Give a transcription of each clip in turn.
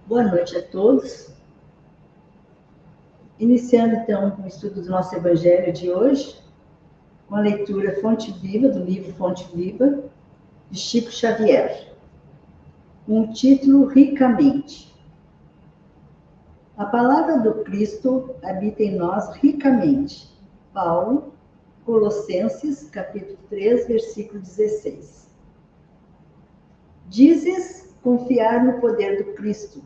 Boa noite a todos. Iniciando, então, o estudo do nosso Evangelho de hoje, com a leitura Fonte Viva, do livro Fonte Viva, de Chico Xavier, com o título Ricamente. A palavra do Cristo habita em nós ricamente. Paulo, Colossenses, capítulo 3, versículo 16. Dizes confiar no poder do Cristo,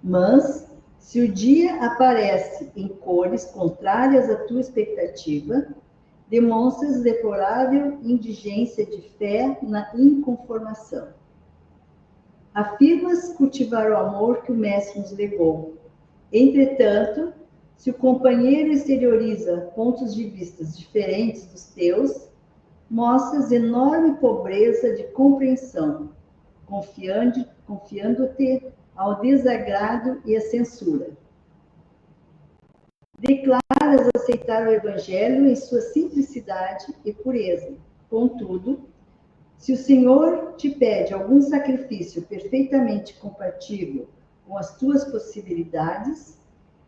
mas se o dia aparece em cores contrárias à tua expectativa, demonstras deplorável indigência de fé na inconformação. Afirmas cultivar o amor que o Mestre nos legou. Entretanto, se o companheiro exterioriza pontos de vista diferentes dos teus, mostras enorme pobreza de compreensão, confiando-te ao desagrado e à censura. Declaras aceitar o Evangelho em sua simplicidade e pureza. Contudo, se o Senhor te pede algum sacrifício perfeitamente compatível com as tuas possibilidades,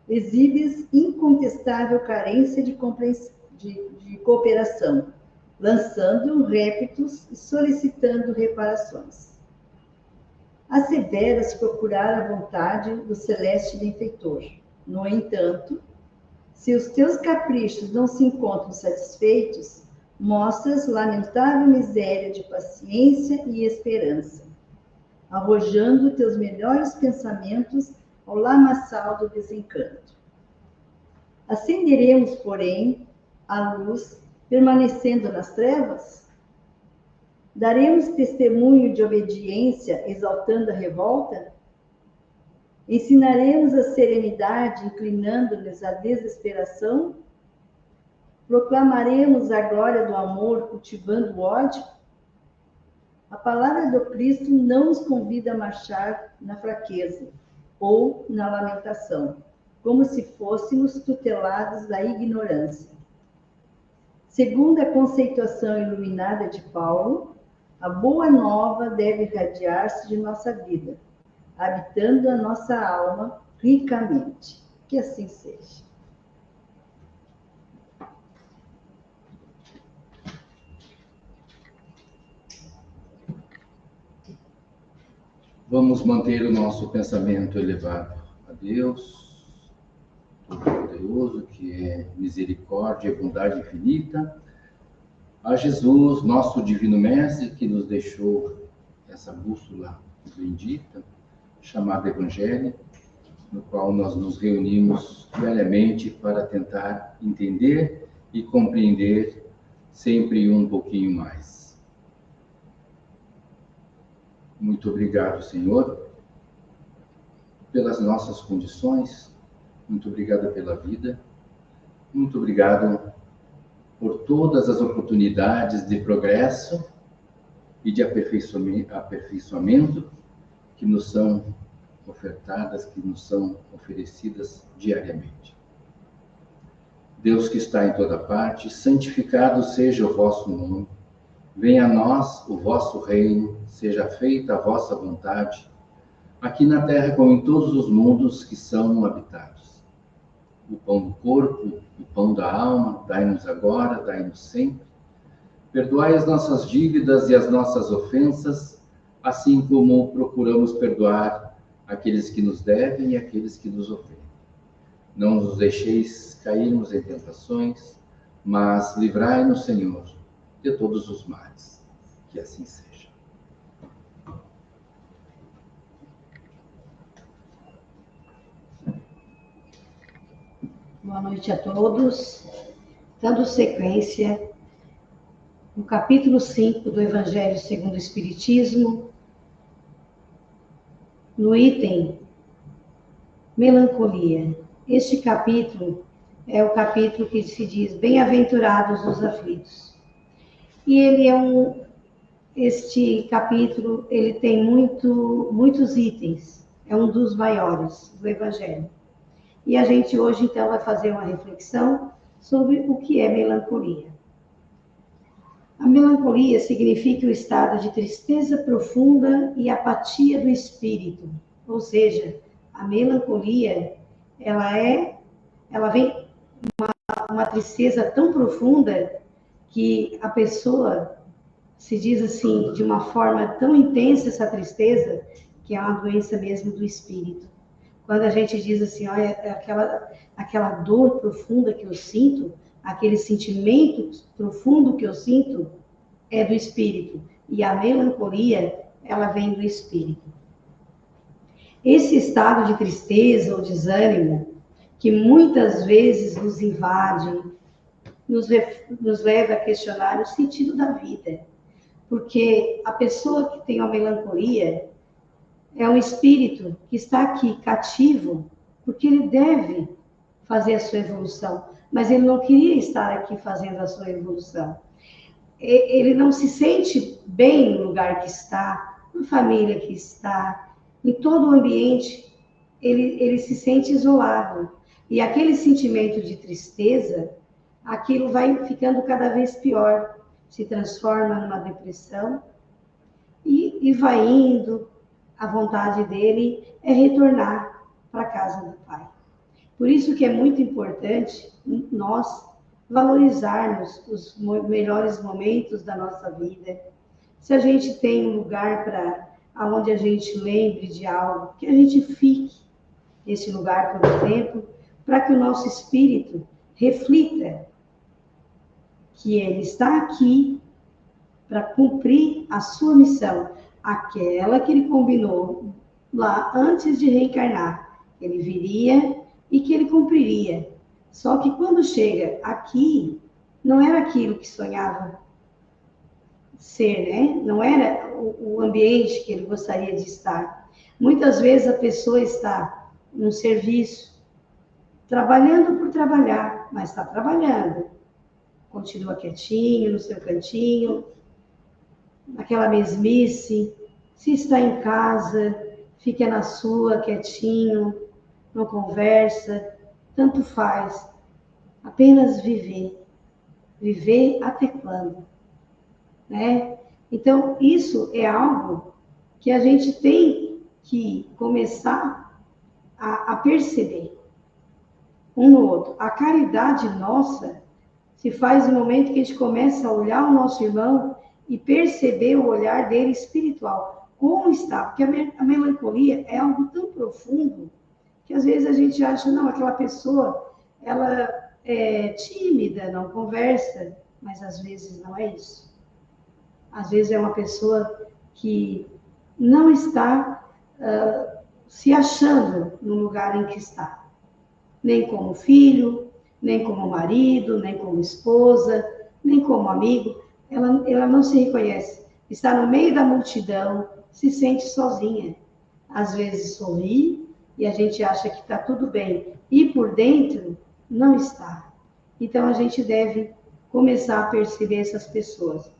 exibes incontestável carência de cooperação, lançando répitos e solicitando reparações. Asseveras procurar a vontade do celeste benfeitor. No entanto, se os teus caprichos não se encontram satisfeitos, mostras lamentável miséria de paciência e esperança, arrojando teus melhores pensamentos ao lamaçal do desencanto. Acenderemos, porém, a luz, permanecendo nas trevas? Daremos testemunho de obediência, exaltando a revolta? Ensinaremos a serenidade, inclinando-nos à desesperação? Proclamaremos a glória do amor, cultivando o ódio? A palavra do Cristo não nos convida a marchar na fraqueza ou na lamentação, como se fôssemos tutelados da ignorância. Segundo a conceituação iluminada de Paulo, a boa nova deve irradiar-se de nossa vida, habitando a nossa alma ricamente. Que assim seja. Vamos manter o nosso pensamento elevado a Deus, Todo-Poderoso, que é misericórdia e bondade infinita, a Jesus, nosso Divino Mestre, que nos deixou essa bússola bendita, chamada Evangelho, no qual nós nos reunimos diariamente para tentar entender e compreender sempre um pouquinho mais. Muito obrigado, Senhor, pelas nossas condições, muito obrigado pela vida, muito obrigado por todas as oportunidades de progresso e de aperfeiçoamento que nos são ofertadas, que nos são oferecidas diariamente. Deus que está em toda parte, santificado seja o vosso nome. Venha a nós o vosso reino, seja feita a vossa vontade, aqui na terra como em todos os mundos que são habitados. O pão do corpo, o pão da alma, dai-nos agora, dai-nos sempre. Perdoai as nossas dívidas e as nossas ofensas, assim como procuramos perdoar aqueles que nos devem e aqueles que nos ofendem. Não nos deixeis cairmos em tentações, mas livrai-nos, Senhor, de todos os males. Que assim seja. Boa noite a todos. Dando sequência, no capítulo 5 do Evangelho segundo o Espiritismo, no item Melancolia. Este capítulo é o capítulo que se diz Bem-aventurados os aflitos. E este capítulo, ele tem muitos itens, é um dos maiores do Evangelho. E a gente hoje, então, vai fazer uma reflexão sobre o que é melancolia. A melancolia significa o estado de tristeza profunda e apatia do espírito, Ou seja, a melancolia, ela vem uma tristeza tão profunda que a pessoa se diz assim, de uma forma tão intensa essa tristeza, que é uma doença mesmo do espírito. Quando a gente diz assim, olha, aquela dor profunda que eu sinto, aquele sentimento profundo que eu sinto, é do espírito. E a melancolia, ela vem do espírito. Esse estado de tristeza ou desânimo, que muitas vezes nos invade, nos leva a questionar o sentido da vida. Porque a pessoa que tem a melancolia é um espírito que está aqui cativo, porque ele deve fazer a sua evolução, mas ele não queria estar aqui fazendo a sua evolução. Ele não se sente bem no lugar que está, na família que está, em todo o ambiente, ele se sente isolado. E aquele sentimento de tristeza, aquilo vai ficando cada vez pior, se transforma numa depressão e vai indo. A vontade dele é retornar para a casa do Pai. Por isso que é muito importante nós valorizarmos os melhores momentos da nossa vida. Se a gente tem um lugar onde a gente lembre de algo, que a gente fique nesse lugar por um tempo, para que o nosso espírito reflita que ele está aqui para cumprir a sua missão, aquela que ele combinou lá antes de reencarnar. Ele viria e que ele cumpriria. Só que quando chega aqui, não era aquilo que sonhava ser, né? Não era o ambiente que ele gostaria de estar. Muitas vezes a pessoa está no serviço, trabalhando por trabalhar, mas está trabalhando. Continua quietinho, no seu cantinho, naquela mesmice. Se está em casa, fica na sua, quietinho, não conversa, tanto faz. Apenas viver. Viver até quando? Né? Então, isso é algo que a gente tem que começar a perceber um no outro. A caridade nossa se faz no momento que a gente começa a olhar o nosso irmão e perceber o olhar dele espiritual. Como está? Porque a melancolia é algo tão profundo que às vezes a gente acha, não, aquela pessoa, ela é tímida, não conversa, mas às vezes não é isso. Às vezes é uma pessoa que não está se achando no lugar em que está. Nem como filho, nem como marido, nem como esposa, nem como amigo. Ela não se reconhece. Está no meio da multidão, se sente sozinha. Às vezes sorri e a gente acha que está tudo bem. E por dentro, não está. Então a gente deve começar a perceber essas pessoas.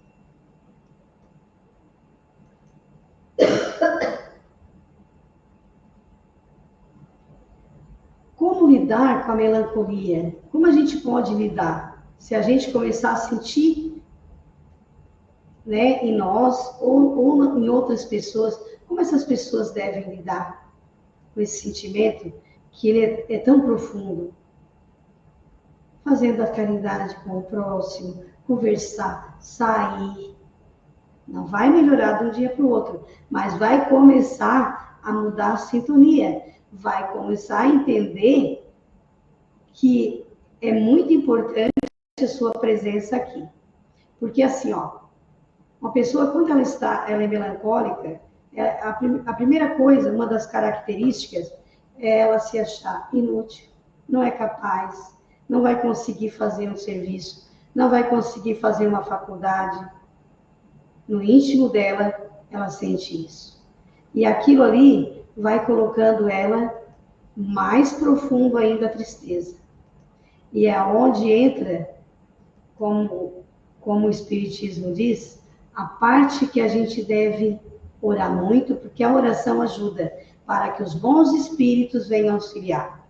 Como lidar com a melancolia? Como a gente pode lidar? Se a gente começar a sentir, né, em nós ou em outras pessoas, como essas pessoas devem lidar com esse sentimento que ele é tão profundo? Fazendo a caridade com o próximo, conversar, sair. Não vai melhorar de um dia para o outro, mas vai começar a mudar a sintonia. Vai começar a entender que é muito importante a sua presença aqui. Porque assim, ó, uma pessoa, quando ela é melancólica, a primeira coisa, uma das características, é ela se achar inútil, não é capaz, não vai conseguir fazer um serviço, não vai conseguir fazer uma faculdade. No íntimo dela, ela sente isso. E aquilo ali vai colocando ela mais profundo ainda a tristeza. E é onde entra, como o Espiritismo diz, a parte que a gente deve orar muito, porque a oração ajuda para que os bons espíritos venham auxiliar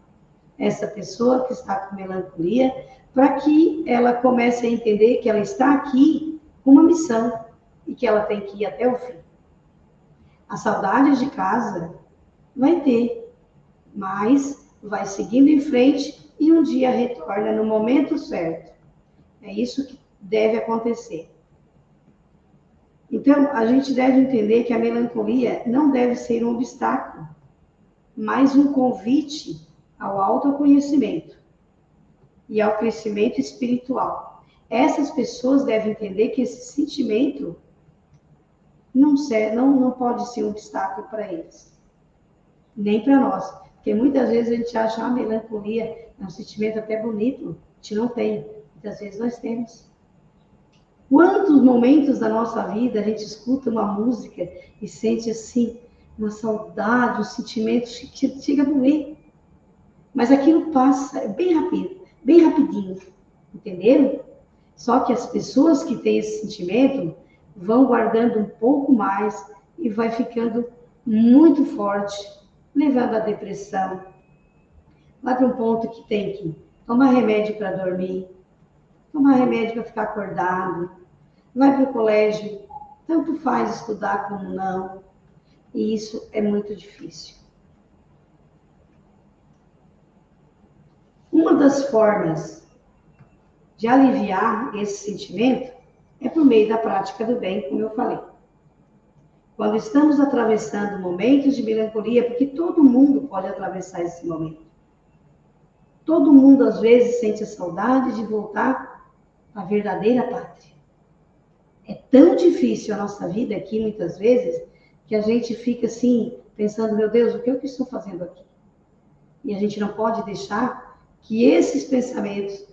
essa pessoa que está com melancolia, para que ela comece a entender que ela está aqui com uma missão e que ela tem que ir até o fim. A saudade de casa vai ter, mas vai seguindo em frente e um dia retorna no momento certo. É isso que deve acontecer. Então, a gente deve entender que a melancolia não deve ser um obstáculo, mas um convite ao autoconhecimento e ao crescimento espiritual. Essas pessoas devem entender que esse sentimento não pode ser um obstáculo para eles, nem para nós. Porque muitas vezes a gente acha a melancolia é um sentimento até bonito, a gente não tem. Muitas vezes nós temos. Quantos momentos da nossa vida a gente escuta uma música e sente assim, uma saudade, um sentimento que chega a doer. Mas aquilo passa, é bem rápido, bem rapidinho, entenderam? Só que as pessoas que têm esse sentimento vão guardando um pouco mais e vai ficando muito forte, levando à depressão. Vai para um ponto que tem que tomar remédio para dormir, tomar remédio para ficar acordado, vai para o colégio, tanto faz estudar como não, e isso é muito difícil. Uma das formas de aliviar esse sentimento é por meio da prática do bem, como eu falei. Quando estamos atravessando momentos de melancolia, porque todo mundo pode atravessar esse momento. Todo mundo, às vezes, sente a saudade de voltar à verdadeira pátria. É tão difícil a nossa vida aqui, muitas vezes, que a gente fica assim, pensando, meu Deus, o que eu estou fazendo aqui? E a gente não pode deixar que esses pensamentos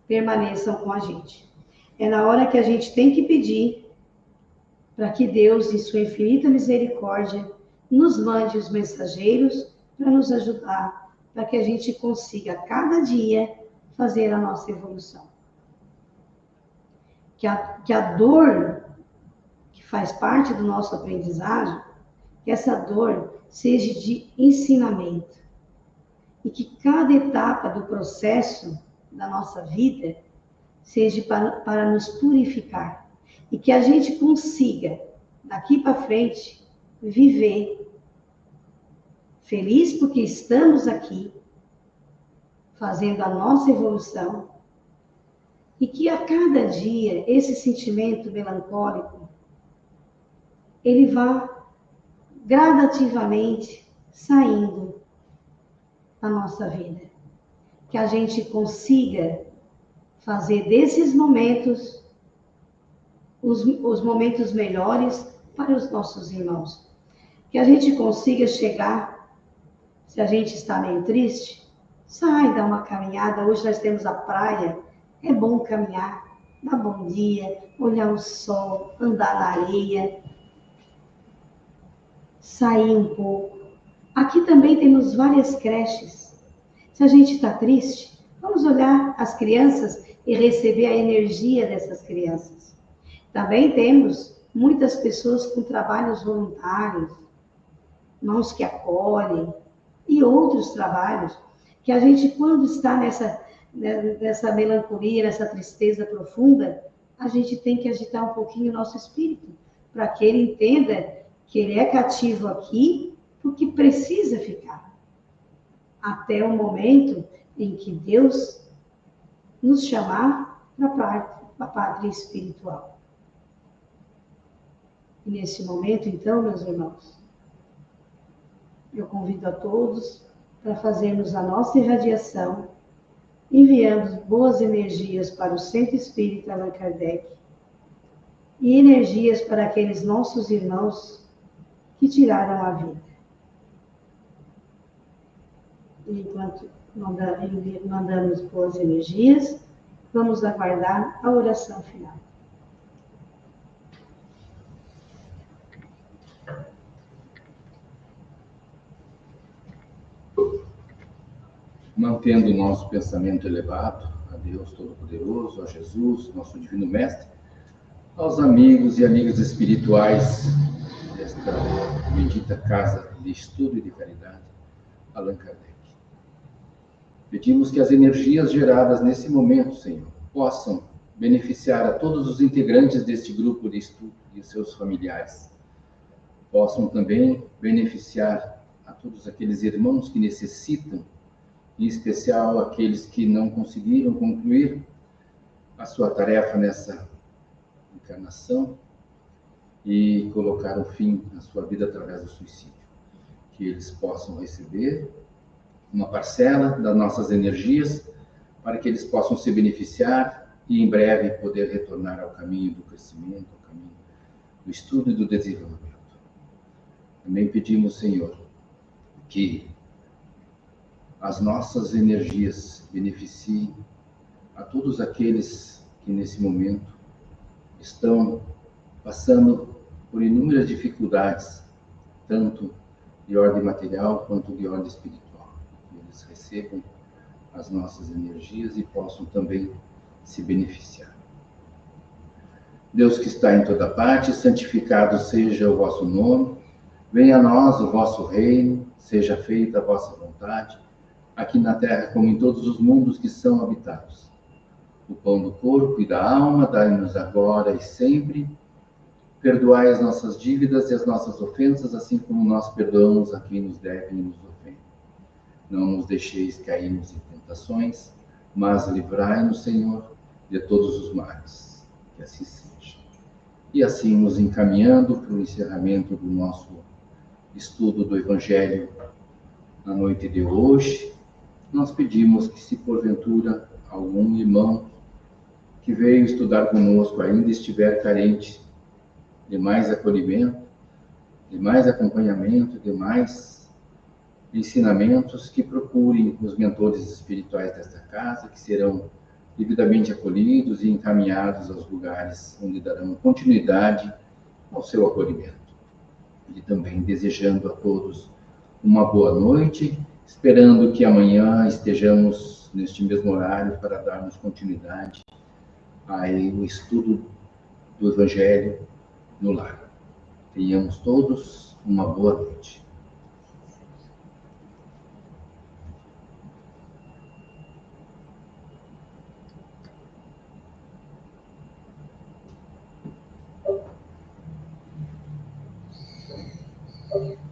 permaneçam com a gente. É na hora que a gente tem que pedir para que Deus, em sua infinita misericórdia, nos mande os mensageiros para nos ajudar, para que a gente consiga, cada dia, fazer a nossa evolução. Que a dor, que faz parte do nosso aprendizagem, que essa dor seja de ensinamento. E que cada etapa do processo da nossa vida seja para nos purificar. E que a gente consiga, daqui para frente, viver feliz porque estamos aqui, fazendo a nossa evolução, e que a cada dia esse sentimento melancólico, ele vá gradativamente saindo da nossa vida. Que a gente consiga fazer desses momentos os momentos melhores para os nossos irmãos. Que a gente consiga chegar, se a gente está meio triste, sai, dá uma caminhada. Hoje nós temos a praia, é bom caminhar, dar bom dia, olhar o sol, andar na areia, sair um pouco. Aqui também temos várias creches. Se a gente está triste, vamos olhar as crianças e receber a energia dessas crianças. Também temos muitas pessoas com trabalhos voluntários, mãos que acolhem, e outros trabalhos, que a gente, quando está nessa melancolia, nessa tristeza profunda, a gente tem que agitar um pouquinho o nosso espírito, para que ele entenda que ele é cativo aqui, porque precisa ficar. Até o momento em que Deus nos chamar para a pátria espiritual. E nesse momento, então, meus irmãos, eu convido a todos para fazermos a nossa irradiação, enviando boas energias para o Centro Espírita Allan Kardec e energias para aqueles nossos irmãos que tiraram a vida. E enquanto mandamos boas energias, vamos aguardar a oração final. Mantendo o nosso pensamento elevado a Deus Todo-Poderoso, a Jesus, nosso Divino Mestre, aos amigos e amigas espirituais desta bendita casa de estudo e de caridade, Allan Kardec. Pedimos que as energias geradas nesse momento, Senhor, possam beneficiar a todos os integrantes deste grupo de estudo e seus familiares, possam também beneficiar a todos aqueles irmãos que necessitam, em especial aqueles que não conseguiram concluir a sua tarefa nessa encarnação e colocaram fim à sua vida através do suicídio. Que eles possam receber uma parcela das nossas energias para que eles possam se beneficiar e em breve poder retornar ao caminho do crescimento, ao caminho do estudo e do desenvolvimento. Também pedimos, Senhor, que as nossas energias beneficiem a todos aqueles que nesse momento estão passando por inúmeras dificuldades, tanto de ordem material quanto de ordem espiritual. Que eles recebam as nossas energias e possam também se beneficiar. Deus que está em toda parte, santificado seja o vosso nome, venha a nós o vosso reino, seja feita a vossa vontade, aqui na terra como em todos os mundos que são habitados. O pão do corpo e da alma dai-nos agora e sempre. Perdoai as nossas dívidas e as nossas ofensas, assim como nós perdoamos a quem nos deve e nos ofende. Não nos deixeis cairmos em tentações, mas livrai-nos, Senhor, de todos os males. Que assim seja. E assim nos encaminhando para o encerramento do nosso estudo do Evangelho na noite de hoje, nós pedimos que, se porventura algum irmão que veio estudar conosco ainda estiver carente de mais acolhimento, de mais acompanhamento, de mais ensinamentos, que procurem os mentores espirituais desta casa, que serão devidamente acolhidos e encaminhados aos lugares onde darão continuidade ao seu acolhimento. E também desejando a todos uma boa noite, esperando que amanhã estejamos neste mesmo horário para darmos continuidade ao estudo do Evangelho no lar. Tenhamos todos uma boa noite. Ok.